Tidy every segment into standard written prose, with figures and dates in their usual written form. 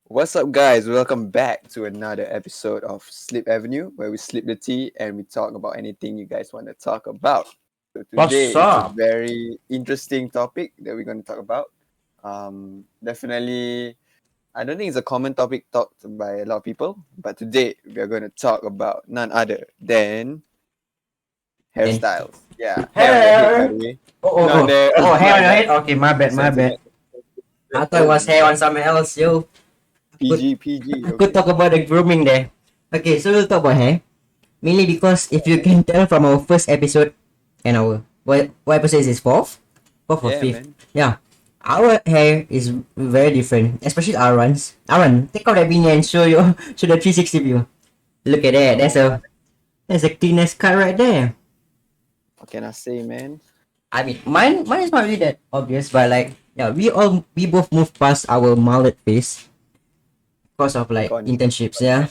What's up, guys? Welcome back to another episode of Sleep Avenue, where we slip the tea and we talk about anything you guys want to talk about. So What's today it's a up? very interesting topic that we're going to talk about. Definitely, I don't think it's a common topic talked by a lot of people, but today we are going to talk about none other than Then hairstyles. Yeah, hair on your head, by hair. the way. Oh, oh, Not oh, the oh, hair not on your that head. Okay, my bad, my bad. sensitive. I thought it was hair on someone else. Yo, could PG. could Okay. talk about the grooming there. Okay, so we'll talk about hair mainly because if you can tell from our first episode and our what episode is this, fourth or Yeah, fifth? man. Yeah, our hair is very different, especially Aaron's. Aaron, take out that beanie and show the 360 view. Look at that. Oh, That's a cleanest cut right there. what can I say, man? I mean, mine is not really that obvious, but like, yeah, we both moved past our mullet phase because of like Gone. internships. Yeah,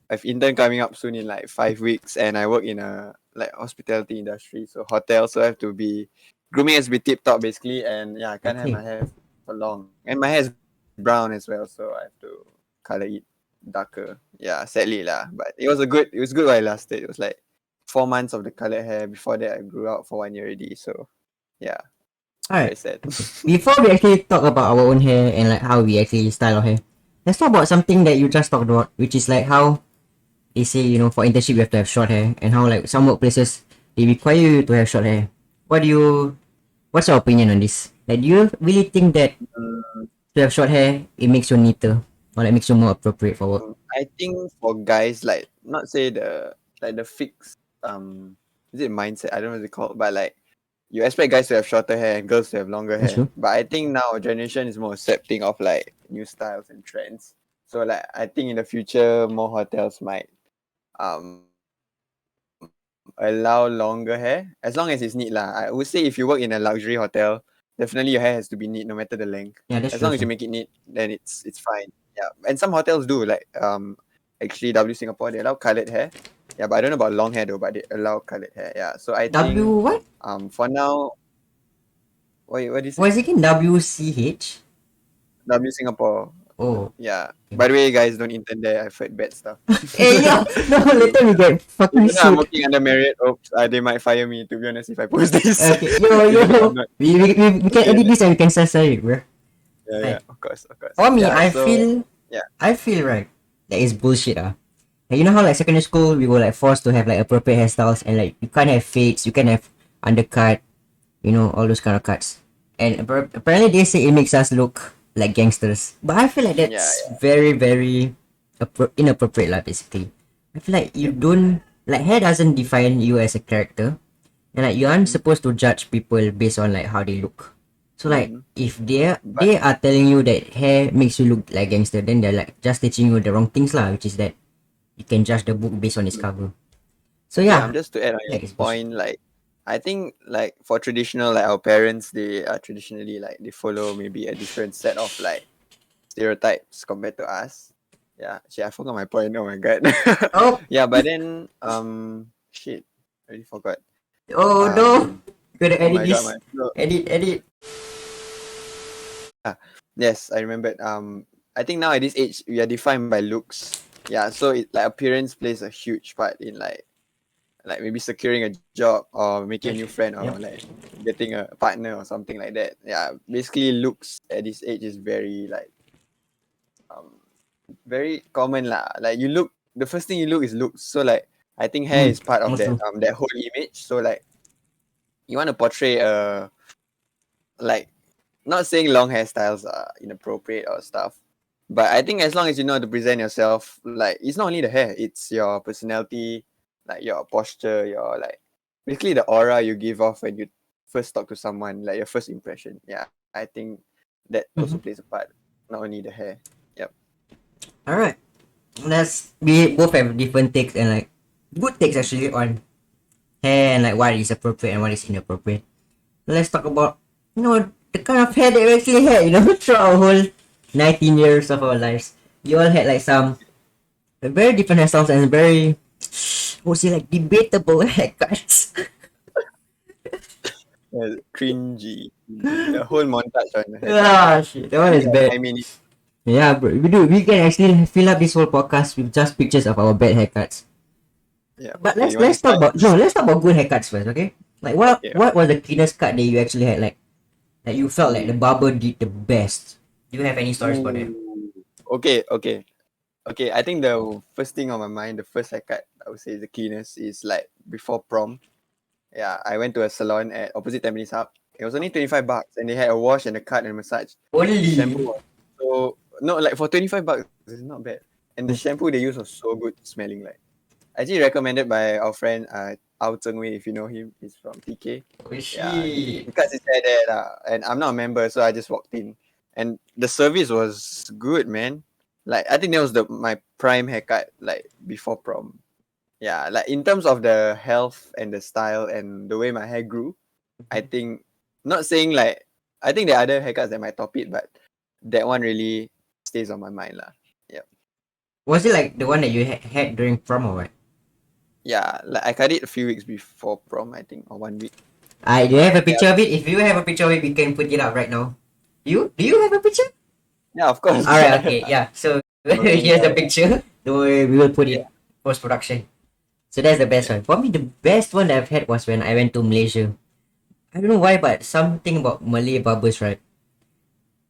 I've intern coming up soon in like 5 weeks, and I work in a like hospitality industry, so hotel. So I have to be grooming has to be tip top basically, and yeah, I can't have okay. my hair for long, and my hair is brown as well, so I have to color it darker. Yeah, sadly lah, but it was good while it lasted. It was like 4 months of the colored hair. Before that, I grew out for 1 year already. So yeah, All very right. sad. Before we actually talk about our own hair and like how we actually style our hair, let's talk about something that you just talked about, which is like how they say for internship you have to have short hair, and how like some workplaces they require you to have short hair. What do you? What's your opinion on this? Like, do you really think that to have short hair it makes you neater or like makes you more appropriate for work? I think for guys, like not say the fixed is it mindset? I don't know what it's called, but like you expect guys to have shorter hair and girls to have longer That's hair. true. But I think now our generation is more accepting of like new styles and trends. So like I think in the future more hotels might um allow longer hair as long as it's neat lah. I would say if you work in a luxury hotel, definitely your hair has to be neat no matter the length. Yeah, that's As true. long as you Also. make it neat, then it's fine. Yeah, and some hotels do like actually W Singapore they allow colored hair. Yeah, but I don't know about long hair though. But they allow colored hair. Yeah, so I W think what? for now, what do you What say? is it again? WCH? W Singapore. Oh. Yeah. Okay. By the way, guys, don't intern there. I've heard bad stuff. Hey, yo! No, later we get fucking Even though I'm sued. working under Marriott, oops, they might fire me. To be honest, if I post this, Okay, yo, even though I'm yo. not. We can Okay, edit this and we can censor it, bro. yeah, Right. of course. For me, Yeah, so yeah, I feel right. That is bullshit, ah. Like, you know how like secondary school we were like forced to have like appropriate hairstyles and like you can't have fades, you can't have undercut, all those kind of cuts. And apparently they say it makes us look like gangsters. But I feel like yeah, that's very, very inappropriate lah, basically. I feel like you yeah. don't like hair doesn't define you as a character. And like you aren't supposed to judge people based on like how they look. So like Mhm. if they But they are telling you that hair makes you look like gangster, then they're like just teaching you the wrong things lah, which is that you can judge the book based on its cover. So yeah, yeah, just to add on your that is bullshit. point, like I think like for traditional, like our parents, they are traditionally like they follow maybe a different set of like stereotypes compared to us. Yeah, shit, I forgot my point. Oh my god. Oh, Yeah, but then shit, I already forgot. oh no, Um, gotta oh edit my god, this. my flow. Edit. Yes, I remembered. I think now at this age we are defined by looks. Yeah, so it like appearance plays a huge part in like maybe securing a job or making a new friend or Yep. like getting a partner or something like that. Yeah, basically looks at this age is very like um very common lah. Like you look, the first thing you look is looks. So like I think hair is part of Most true. that whole image. So like you want to portray a like not saying long hairstyles are inappropriate or stuff, but I think as long as you know how to present yourself, like it's not only the hair, it's your personality, like your posture, your like basically the aura you give off when you first talk to someone, like your first impression. Yeah, I think that also Mm-hmm. plays a part, not only the hair. Yep. All right. We both have different takes and like good takes actually on hair and like what is appropriate and what is inappropriate. Let's talk about the kind of hair that we actually had. Throughout our whole 19 years of our lives, we all had like some very different hairstyles and very what's it like debatable haircuts. Cringy. The whole montage on the haircut. Ah shit, that one Maybe is like bad. 5 minutes. Yeah, bro. We can actually fill up this whole podcast with just pictures of our bad haircuts. Yeah. But Okay, you want to let's talk start? about let's talk about good haircuts first, okay? Like Okay. what was the cleanest cut that you actually had? Like that you felt like the Ooh. barber did the best. Do you have any stories about that? Ooh. Okay. Okay. Okay. I think the first thing on my mind, the first haircut, I would say the cleanest is like before prom. Yeah, I went to a salon at opposite Tampines Hub. It was only 25 bucks, and they had a wash and a cut and a massage. The shampoo Only. was so no, like for 25 bucks, it's not bad. And the shampoo they used was so good smelling. Like actually recommended by our friend Ao Zheng Wei, if you know him. He's from TK. Oh Yeah, shit. he cuts his hair there and I'm not a member, so I just walked in, and the service was good, man. Like I think that was my prime haircut, like before prom. Yeah, like in terms of the health and the style and the way my hair grew, I think not saying like I think there are other haircuts that might top it, but that one really stays on my mind lah. Yeah. Was it like the one that you had during prom or what? Yeah, like I cut it a few weeks before prom, I think, or 1 week. I do you But have a yeah, picture of it? If you have a picture of it, we can put it up right now. Do you have a picture? yeah, of course. Alright, okay, yeah. So Okay, here's the yeah, picture. Don't worry, we will put yeah, it post production. So that's the best yeah. one. For me, the best one that I've had was when I went to Malaysia. I don't know why, but something about Malay barbers, right?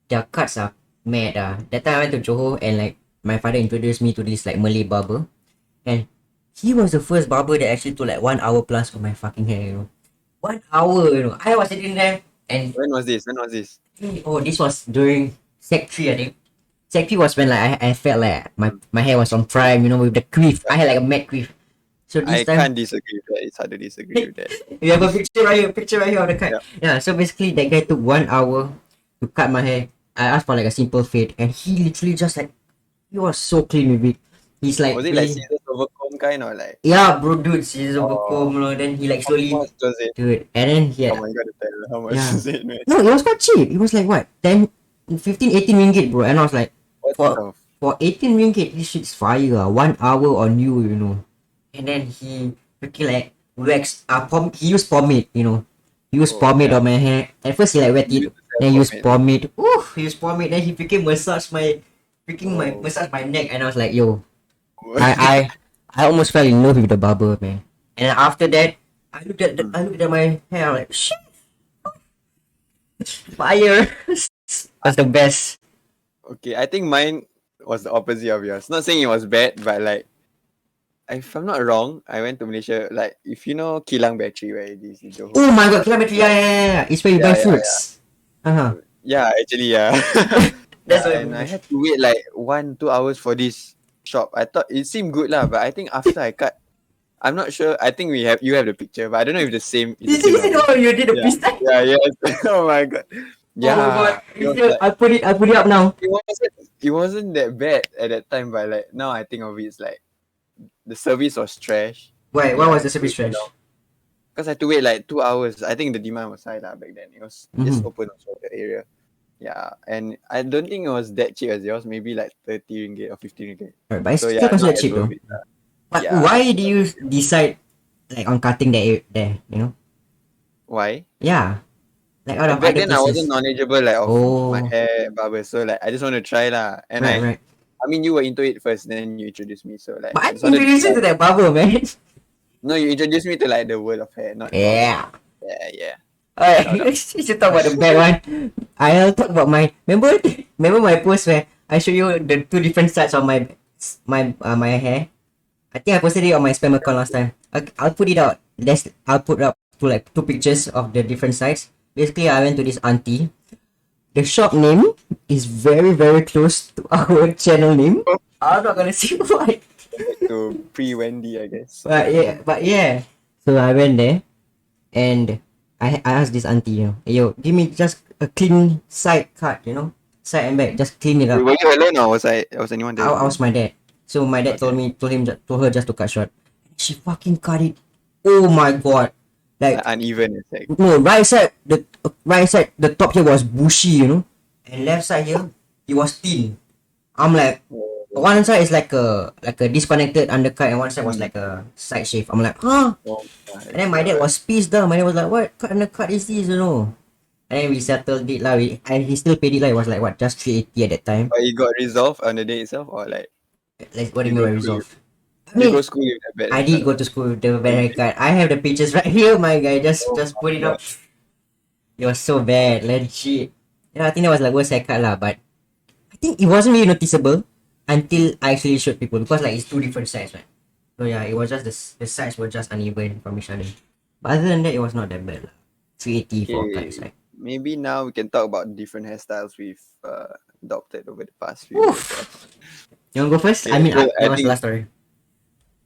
Their cuts are mad. That time I went to Johor and like my father introduced me to this like Malay barber, and he was the first barber that actually took like 1 hour plus for my fucking hair. 1 hour. I was sitting there and When was this? When was this? oh, this was during Sec 3, I think. Sec 3 was when like I felt like my hair was on prime, with the quiff. I had like a mad quiff. So this I time can't disagree with that. It's hard to disagree with that. you have a picture right here of the cut. Yeah. Yeah, so basically that guy took 1 hour to cut my hair. I asked for like a simple fade and he literally just like he was so clean with it. He's like Was it like really scissors over comb kind or like yeah bro dude, scissors over oh comb, then he like how slowly much was it? dude and then he Oh had my god, tell how much yeah. is it, man? No, it was quite cheap. It was like what 10, 15, 18 ringgit bro. And I was like What for stuff? for 18 ringgit this shit's fire 1 hour on you. And then he freaking like waxed he used pomade, he used Oh pomade yeah. on my hair. At first he like wet You it, used to sell then he used pomade. pomade. Ooh, he used pomade, then he freaking Oh. massage my neck and I was like, yo, I I I almost fell in love with the barber, man. And then after that I looked at my hair, I'm like shit fire. That's the best. Okay, I think mine was the opposite of yours. Not saying it was bad, but like if I'm not wrong, I went to Malaysia. Like if you know Kilang Battery where it is in Johor. Oh my god, kilometer, yeah. It's where you buy Yeah, yeah, yeah. fruits. Uh-huh. Yeah, actually, yeah. That's Yeah, what and I had to wait like 1-2 hours for this shop. I thought it seemed good lah, but I think after I cut, I'm not sure. I think you have the picture, but I don't know if the same is the Is same it barber. oh you did a Yeah, pistol? yeah, yes. Oh my god. Oh my god. Yeah, it was like I put it up now. it wasn't that bad at that time, but like now I think of it, it's like the service was trash. Why Yeah, was the service trash? because I had to wait like 2 hours. I think the demand was high lah back then. It was just Mm-hmm. open also the area. Yeah, and I don't think it was that cheap as yours. Maybe like 30 ringgit or 50 ringgit. Right, but it's So still yeah, not considered as cheap though. worth it lah. But Yeah. why do you decide like on cutting there? Why? Yeah. Like out of Back other then I wasn't places. knowledgeable like of my Oh, hair barber, so like I just want to try lah. And right. I mean you were into it first, then you introduced me. So like But I I just wanted to introduced you try. to that barber, man. No, you introduced me to like the world of hair, not barbers. Yeah. Yeah. Alright, Shout out. you should talk about the bad one. I'll talk about my remember my post where I show you the two different sides of my hair. I think I posted it on my spam account last time. I'll put it out. I'll put up like two pictures of the different sides. Basically, I went to this auntie. The shop name is very very close to our channel name. I'm not gonna say why. To pre-Wendy, I guess. But yeah. So I went there, and I asked this auntie, "Hey, yo, give me just a clean side cut, side and back, just clean it up." Were you alone or was anyone there? I was my dad. So my dad told her just to cut short. She fucking cut it. Oh my god. Like Uneven, it's like no, right side the top here was bushy, and left side here it was thin. I'm like one side is like a disconnected undercut and one side was like a side shave. I'm like, huh? oh And then my dad was pissed down. My dad was like, what kind of cut is this, And then we settled it lah. He still paid it like it was like what, just 380 at that time. But you got resolved on the day itself, or like Like what do you you mean go by school? resolve? I You mean, go school with a bad I did hairstyle, go right? to school with the bad You did? haircut. I have the pictures right here, my guy. Oh Just my put it up. god. It was so bad, legit. Yeah, I think that was like worst haircut lah. But I think it wasn't really noticeable until I actually showed people because like it's two different sides, right? So yeah, it was just the sides were just uneven from each other. But other than that, it was not that bad lah. 380 for a cut is Okay, like. maybe now we can talk about different hairstyles we've adopted over the past few years. Oof. You want to go first? Okay, I mean, so that I was the think last story.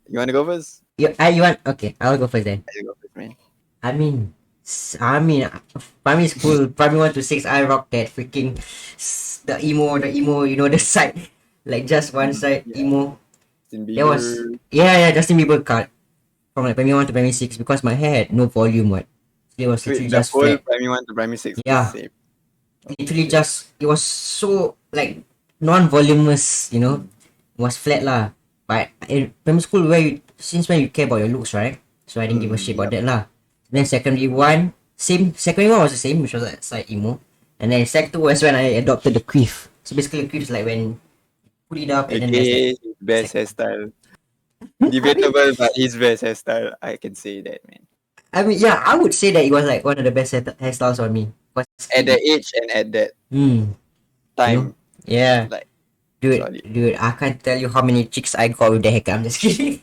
you want to go first. You want? Okay, I'll go first then. You go first, man. I mean, I mean, primary school, primary 1 to 6, I rocked that freaking the emo, you know, the side, like just one side Yeah, emo. Justin There was, Bieber. yeah, Justin Bieber cut from like primary 1 to primary 6 because my hair had no volume. What? It was Wait, literally the just whole flat. primary 1 to primary 6 was the Yeah, same. literally Okay. just it was so like non-voluminous, you know, it was flat lah. But in primary school, since when you care about your looks, right? So I didn't give a shit about Yep. that lah. Then secondary one, secondary one was the same, which was like side emo. And then sec two was when I adopted the quiff. So basically, the quiff is like when you put it up and then there's like AKA his best sec. hairstyle. I mean, Debatable, but his best hairstyle. I can say that, man. yeah, I would say that it was like one of the best hairstyles on me. Was At that age and at that you know, time, yeah. like Dude, solid. I can't tell you how many chicks I got with that haircut. I'm just kidding.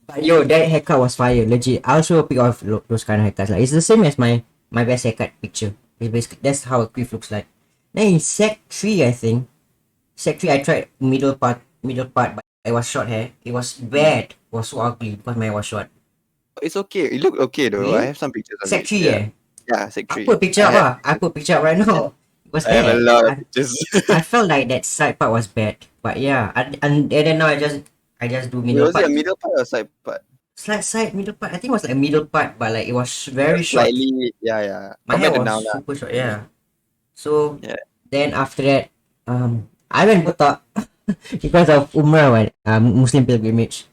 But yo, that haircut was fire, legit. I also pick off those kind of haircuts. Like it's the same as my best haircut picture. It's basically that's how a quiff looks like. Then in sec three, I think sec three I tried middle part, but it was short hair. It was bad. It was so ugly because my hair was short. It's okay. It looked okay though. I Really? have some pictures of Sec it. three, Yeah. yeah. Yeah, sec I 3. put a picture up. I put a picture up right now. It was I have a bad. lot of pictures. I felt like that side part was bad. But yeah, and then now I just do Wait, middle was it a part. middle part or side part? Side middle part. I think it was like a middle part, but like it was It very was short. slightly, yeah. My hair Compared to was now, lah. super short. Yeah. So Yeah, then after that, I went botak because of Umrah, right? Muslim pilgrimage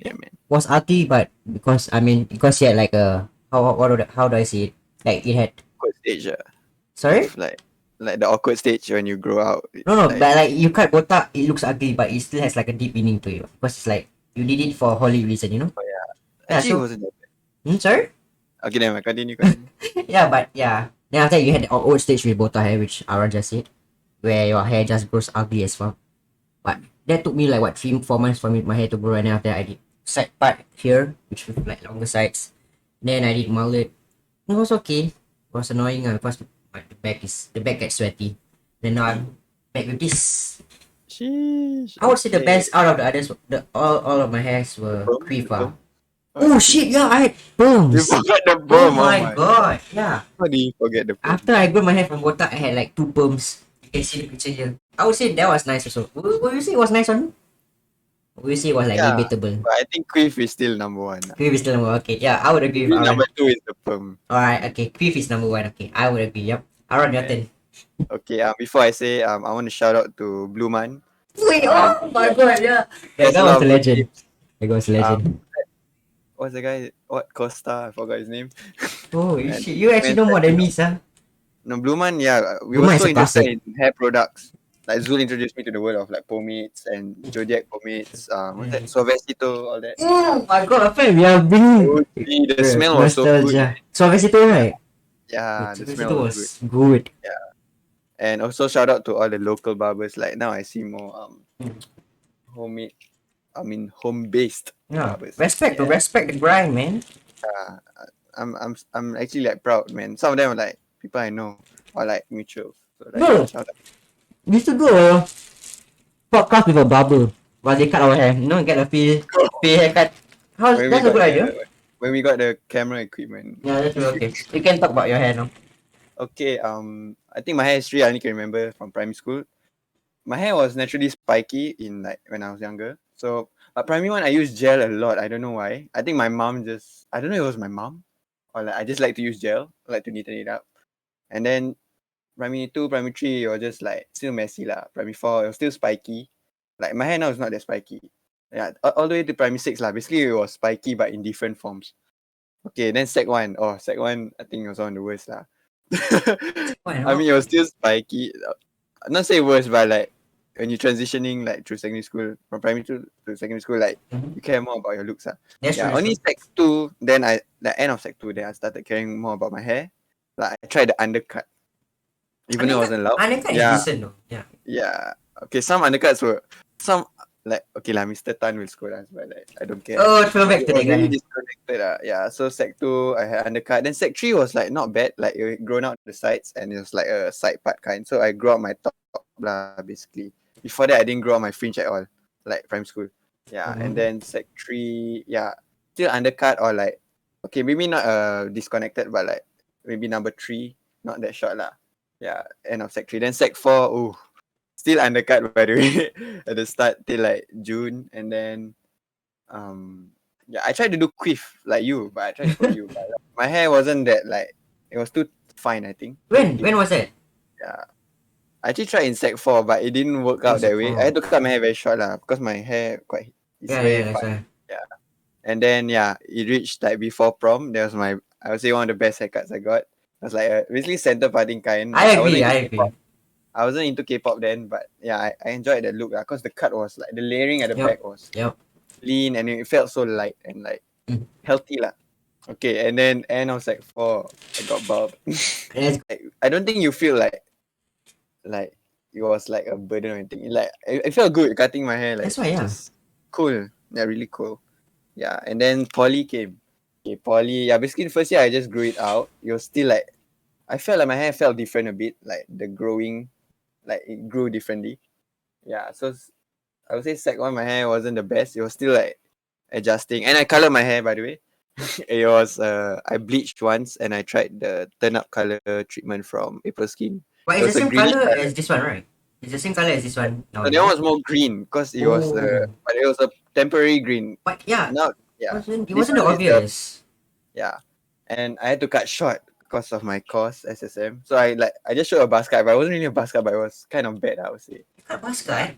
yeah, man. was ugly, but because he had like a how do I say it? Like it had Awkward stage, sorry. of like the awkward stage when you grow out. No, Like but like you cut botak, it looks ugly, but it still has like a deep meaning to it because it's like you did it for a holy reason, you know? Yeah. actually, it So, wasn't that bad. sorry. Okay, then continue. Yeah, but yeah. Then after that, you had the old stage with botak hair, which Ara just said, where your hair just grows ugly as fuck. But that took me like what 3-4 months for my hair to grow, and then after that, I did side part here, which with like longer sides. Then I did mullet. It was okay. It was annoying because the back gets sweaty. Then now I'm back with this. Sheesh. I would say the Okay. best out of the others, all of my hairs were Perm? quiff. Oh, Oh shit, yeah, I had you perms. forgot the Oh perm. my god, yeah. How do you forget the perm? After I grew my hair from botak, I had like 2 perms. You can see the picture here. I would say that was nice also. Would you say it was nice on me? Would you say it was like Yeah, debatable? but I think quiff is still number 1. Quiff is still number one. Okay, yeah, I would agree with Maybe Aaron. number 2 is the perm. Alright, okay, Quiff is number one. Okay, I would agree. Yep. Aaron, your Yeah. turn. Okay, before I say, I want to shout out to Blue Man. Wait, oh my god, yeah. There's That a lot was a of good legend. tips. That was a legend. What's the guy? What Costa? I forgot his name. Oh, And shit. You actually know more than me, sir. No, Blue Man. Yeah, we Blue were Man so is a interested classic. in hair products. Like Zul introduced me to the world of like pomades and Zodiac pomades. What's that? Suavecito, all that. Oh my god, I feel we are bringing Oh, gee, the smell was so good. nostalgia. Suavecito, right? Yeah, the Suavecito smell was good. was good. And also shout out to all the local barbers. Like now I see more homemade, home-based Yeah. barbers. Respect Yeah. the grind, man. I'm actually like proud, man. Some of them are like people I know or like mutuals. So like No, shout out. we used to do a podcast with a barber while they cut our hair. You know, get a free haircut. When we That's a got good idea. when we got the camera equipment. Yeah, that's okay. You can talk about your hair now. Okay, I think my hair history I only can remember from primary school. My hair was naturally spiky in like when I was younger. So primary one I used gel a lot. I don't know why. I think my mom I don't know if it was my mom or like I just like to use gel, I like to neaten it up. And then primary 2, primary 3 it was just like still messy lah. Primary 4 it was still spiky. Like my hair now is not that spiky. Yeah, all the way to primary 6 lah. Basically it was spiky but in different forms. Okay, then sec 1. Oh, sec 1 I think it was one of the worst lah. Why I not? mean, it was still spiky. Not say worse, but like when you're transitioning like through secondary school from primary two to secondary school, like Mhm. you care more about your looks. That's true. Yeah, That's only true. sec two. Then the end of sec two, then I started caring more about my hair. Like I tried the undercut, even though it wasn't loud. Undercut is Yeah, decent though. Yeah. yeah. Okay, some undercuts were some like okay lah. Mr. Tan will scold us, but like I don't care. Oh, throwback It to was that really guy. disconnected. Yeah, so sec two I had undercut. Then sec three was like not bad. Like it grown out the sides and it was like a side part kind. So I grew out my top lah basically. Before that I didn't grow out my fringe at all. Like primary school. Yeah, and Mhm. then sec three, yeah, still undercut or like okay, maybe not disconnected, but like maybe number three, not that short lah. Yeah, end of sec three. Then sec four, oh, still undercut by the way at the start till like June, and then yeah, I tried to do quiff like you, but I tried to follow you, but like, my hair wasn't that like it was too fine, I think, too When? thin. When was that? Yeah, I actually tried in sec four, but it didn't work Oh, out that sec way. I four. had to cut my hair very short lah because my hair quite it's Yeah, very yeah, that's fine. why. Yeah, and then yeah, it reached like before prom. That was my I would say one of the best haircuts I got. It was like a basically center parting kind. I Like I agree. wasn't I into agree. K-pop. I wasn't into K-pop then, but yeah, I enjoyed the look because the cut was like the layering at the Yep. back was Yep. lean and it felt so light and like Mm. healthy lah. Okay, and then end of sec four, I got bald. That's Like, I don't think you feel like it was like a burden or anything. Like it felt good cutting my hair, like that's why. Yeah. just cool. Yeah, really cool. Yeah, and then poly came. Okay, poly. Yeah, basically the first year I just grew it out. It was still like I felt like my hair felt different a bit, like the growing, like it grew differently. Yeah, so I would say sec one my hair wasn't the best. It was still like adjusting, and I colored my hair by the way. It was I bleached once and I tried the turn up color treatment from April Skin. But It it's was the a same greenish color color. as this one, right? It's the same color as this one So nowadays, that one right? was more green because it was Oh, but it was a temporary green. but yeah, Now yeah. it This wasn't one is the obvious. yeah. And I had to cut short because of my course SSM. So I just showed a buzz cut, but it wasn't really a buzz cut, but it was kind of bad I would say. You cut buzz Yeah. cut?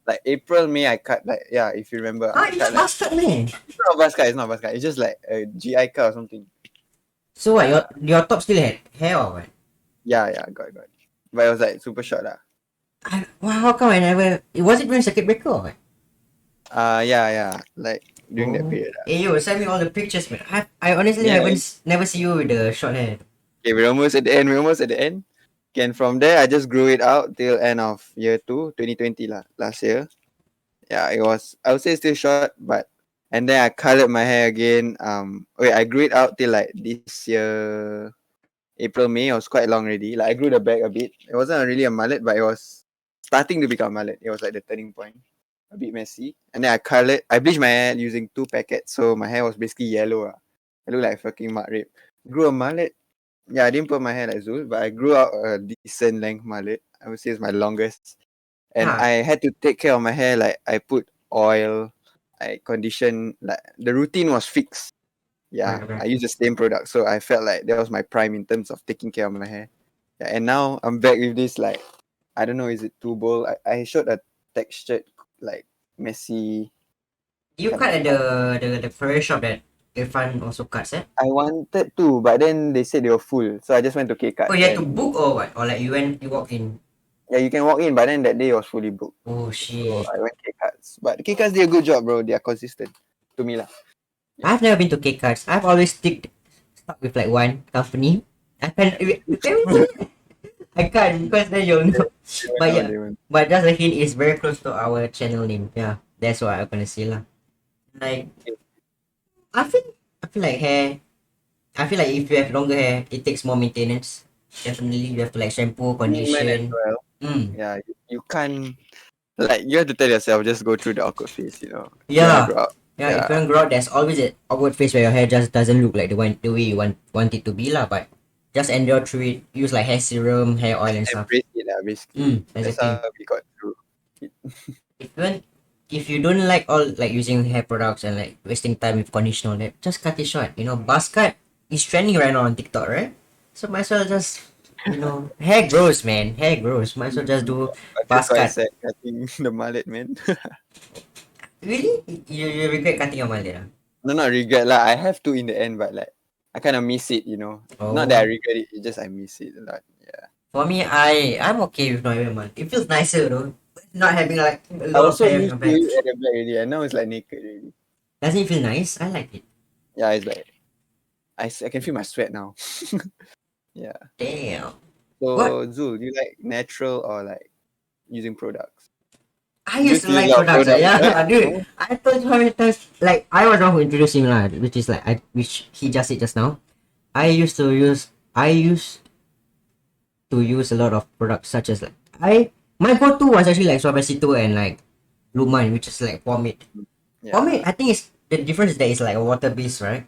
Like April, May I cut like yeah, if you remember, Ah, I it's cut not like buzz cut, man. it's not a buzz cut, it's not a buzz cut. It's just like a GI cut or something. So what? Yeah. Your top still had hair or what? Yeah, got. But it was like super short lah. Wow, how come I never? Was it during circuit breaker or what? Yeah. Like during that Oh, period. hey yo, send me all the pictures, man. I honestly Yeah. haven't never see you with the short hair. Okay, we're almost at the end. And from there I just grew it out till end of year 2, 2020 lah, last year. Yeah, it was I would say still short, but and then I colored my hair again. Wait, I grew it out till like this year April, May. It was quite long already. Like I grew the back a bit. It wasn't really a mullet, but it was starting to become a mullet. It was like the turning point. A bit messy. And then I bleached my hair using 2 packets. So my hair was basically yellow. I look like a fucking mud rape. Grew a mullet. Yeah, I didn't put my hair like Zul, but I grew out a decent length mullet. I would say it's my longest. And Ah, I had to take care of my hair. Like I put oil, I condition. Like the routine was fixed. Yeah, right, right. I used the same product, so I felt like that was my prime in terms of taking care of my hair. Yeah, and now I'm back with this like I don't know, is it too bold? I showed a textured like messy You kind cut of at the Ferrari shop that Irfan also cuts, eh? I wanted to, but then they said they were full, so I just went to K Oh, Cuts you had to and book or what? Or like you walk in? yeah, you can walk in, but then that day it was fully booked, Oh so shit! I went K Cuts. But K Cuts did a good job, bro. They are consistent to me lah. Yeah. I've never been to cake cuts. I've always stuck with like one company. I can I can't because then you'll know. But yeah, They went. but just a hint is very close to our channel name. Yeah, that's what I'm gonna say lah. Like I feel I feel like hair. I feel like if you have longer hair, it takes more maintenance. Definitely, you have to like shampoo, Movement as condition. well. Mm. Yeah, you can't like you have to tell yourself just go through the awkward phase, you know. You wanna Yeah, grow up. yeah. If you Yeah. want to grow out, there's always an awkward phase where your hair just doesn't look like the way you want it to be lah. But just endure through it. Use like hair serum, hair oil, and stuff. Embrace it lah, basically. That's Exactly. how we got through it. If you want, if you don't like all like using hair products and like wasting time with conditioner, all that, just cut it short. You know, buzz cut is trending right now on TikTok, right? So might as well just hair grows, man. Hair grows. Might as well just do But buzz that's why I cut. said cutting the mullet, man. Really? You regret cutting your mullet? Ah? No, not regret lah. I have to in the end, but like I kind of miss it, you know. Oh. Not that I regret it, it's just I miss it a lot. Yeah. For me, I'm okay with not having a mullet. It feels nicer though. Not having like a I lot was of so hair on used your to back. it at the back already, and now it's like naked already. Doesn't it feel nice? I like it. Yeah, it's like I can feel my sweat now. Yeah. Damn. What? So Zul, do you like natural or like using products? I You used used to to use a like lot of products, products, right? yeah, dude. No? I told you how many times. Like I was the one who introduced him lah, which is like which he just said just now. I used to use a lot of products such as like my go-to was actually like Suavecito and like Luman, which is like pomade. Pomade, Yeah. I think it's the difference is that it's like a water base, right?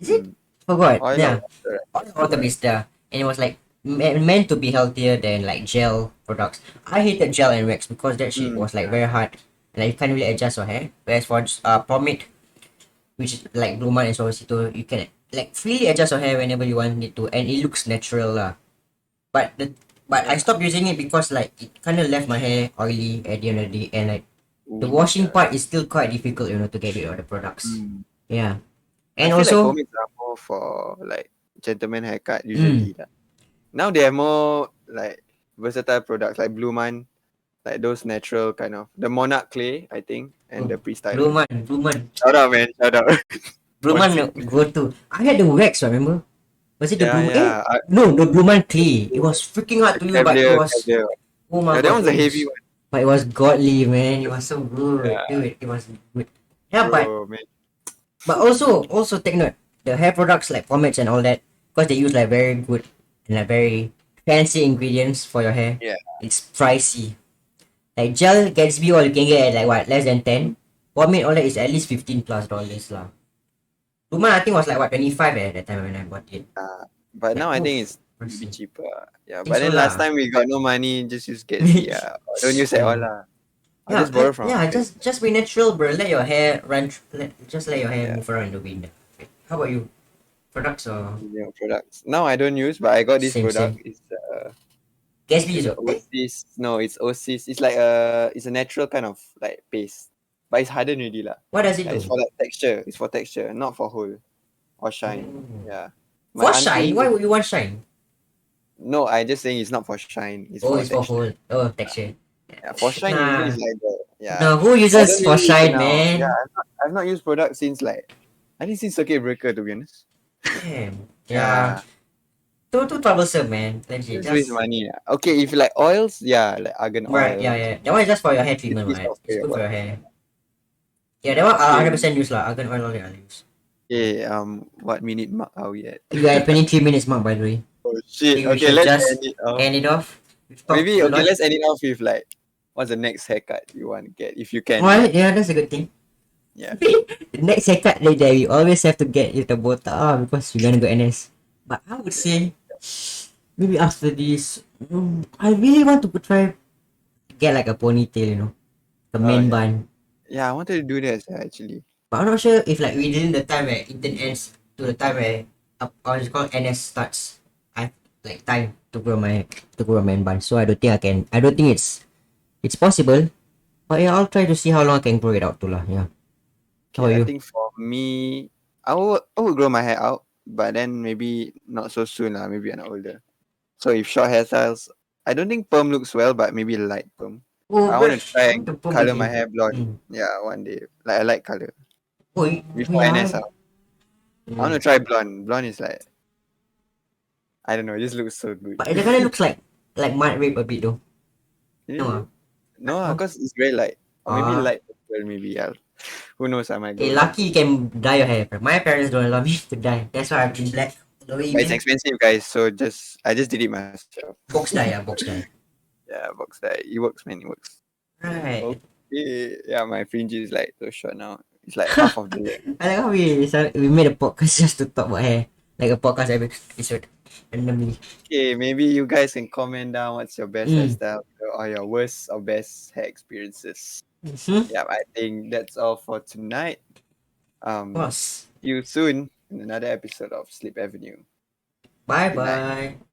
Is it? Mm. Forgot. Oil or Yeah, water, right? all water based there, and it was like meant to be healthier than like gel products. I hated gel and wax because that shit was like very hard, and like, you can't really adjust your hair. Whereas for pomade, which is like Blue Man and Suavecito, you can like freely adjust your hair whenever you want it to, and it looks natural lah. But I stopped using it because like it kind of left my hair oily at the end of the day, and like the Ooh, washing yeah. part is still quite difficult, to get rid of the products. Mm. Yeah, I and feel like also, pomades are more for like gentleman haircut mm, usually. Lah. Now they have more like versatile products like Blue Man, like those natural kind of the Monarch clay, I think, and the Blue pre-styler. Man, Blue Man. Shout out, man! Shout out. Blue One Man sip. go to. I had the wax, remember? Was it the Yeah, Blue? yeah. No, the Blue Man clay. It was freaking hard to use, but it Cavalier, was. Cavalier. Oh my Yeah, that god, one's a heavy one. but it was godly, man. It was so good, Yeah, dude. It was good. Yeah, bro, man. but also take note the hair products like pomades and all that because they use like very good and like very fancy ingredients for your hair. Yeah. It's pricey. Like gel Gatsby all you can get at like what less than 10. Pomade all that is at least $15 plus lah. Luman I think was like what 25 at that time when I bought it. But Like now I think oof, it's a bit pricey. cheaper. Yeah, Think but so then last lah. time we got no money, just use Gatsby. Yeah, don't use at all Yeah. lah. I'll just borrow from. Yeah, just be natural, bro. Let your hair run. Just let your hair Yeah, move around in the wind. How about you? Products or products. Now I don't use, but I got this same product. same? Gatsby It's is a okay. Oasis. No, it's Oasis. It's like it's a natural kind of like paste, but it's hardened already lah. What does it Yeah, it's do? for like texture. It's for texture, not for hole or shine. Oh. Yeah, my For shine? Why auntie. would you want shine? No, I just saying it's not for shine. It's Oh, for it's for texture. whole. Oh, texture. Yeah, for shine usually Nah, is like the yeah. no. Who I don't uses for really use it shine, now. Yeah, man? I've not used product since like I think since circuit breaker to be honest. Damn. Yeah. Yeah, Too troublesome, man. Legit. just waste Just money. Yeah. Okay, if you like oils, yeah, like argan right. Yeah, oil. yeah. That one is just for your hair It's, treatment, it's right? not It's fair good for about. your hair. Yeah, that one Okay, 100% use lah. Argan oil only I'll use. okay. What minute mark are we at? You are at 23 minutes mark, by the way. Oh I shit. think we Okay, should let's just end it off. end it off. We've talked Maybe a okay, lot. let's end it off with like what's the next haircut you want to get if you can. Alright, yeah, that's a good thing. Yeah. The next haircut that we always have to get is the botak because we're gonna go NS. But I would say maybe after this, I really want to try get like a ponytail, the Oh main yeah. bun. Yeah, I wanted to do this actually. But I'm not sure if like within the time where intern ends to the time where or it's called NS starts, I have like time to grow a main bun. So I don't think I can. I don't think it's possible. But yeah, I'll try to see how long I can grow it out to lah. Yeah. How Okay, about I you? think for me, I would grow my hair out, but then maybe not so soon lah. Maybe when I'm older. So if short hairstyles, I don't think perm looks well, but maybe light perm. Oh, I bro, want to try I want and to perm color my again. hair blonde. Yeah, one day. Like I like color. Oh, Before yeah. NS, I want to try blonde. Blonde is like I don't know. It just looks so good. But it kind of looks like mud rape a bit though. No, Really? No, no. because it's very light. Or maybe Ah, light purple. Maybe who knows? I might go wrong. lucky you can dye your hair. My parents don't allow me to dye. That's why I've been black all the way. But it's Man. expensive, guys. So I just did it myself. Box dye, yeah, box dye. Yeah, box that. It works, man. It works. Right. Okay. Yeah, my fringe is like so short now. It's like half of the leg. I like how we made a podcast just to talk about hair, like a podcast every episode randomly. Okay, maybe you guys can comment down what's your best Mm. hairstyle or your worst or best hair experiences. Mm-hmm. Yeah, I think that's all for tonight. Boss. See you soon in another episode of Sleep Avenue. Bye Good night. bye.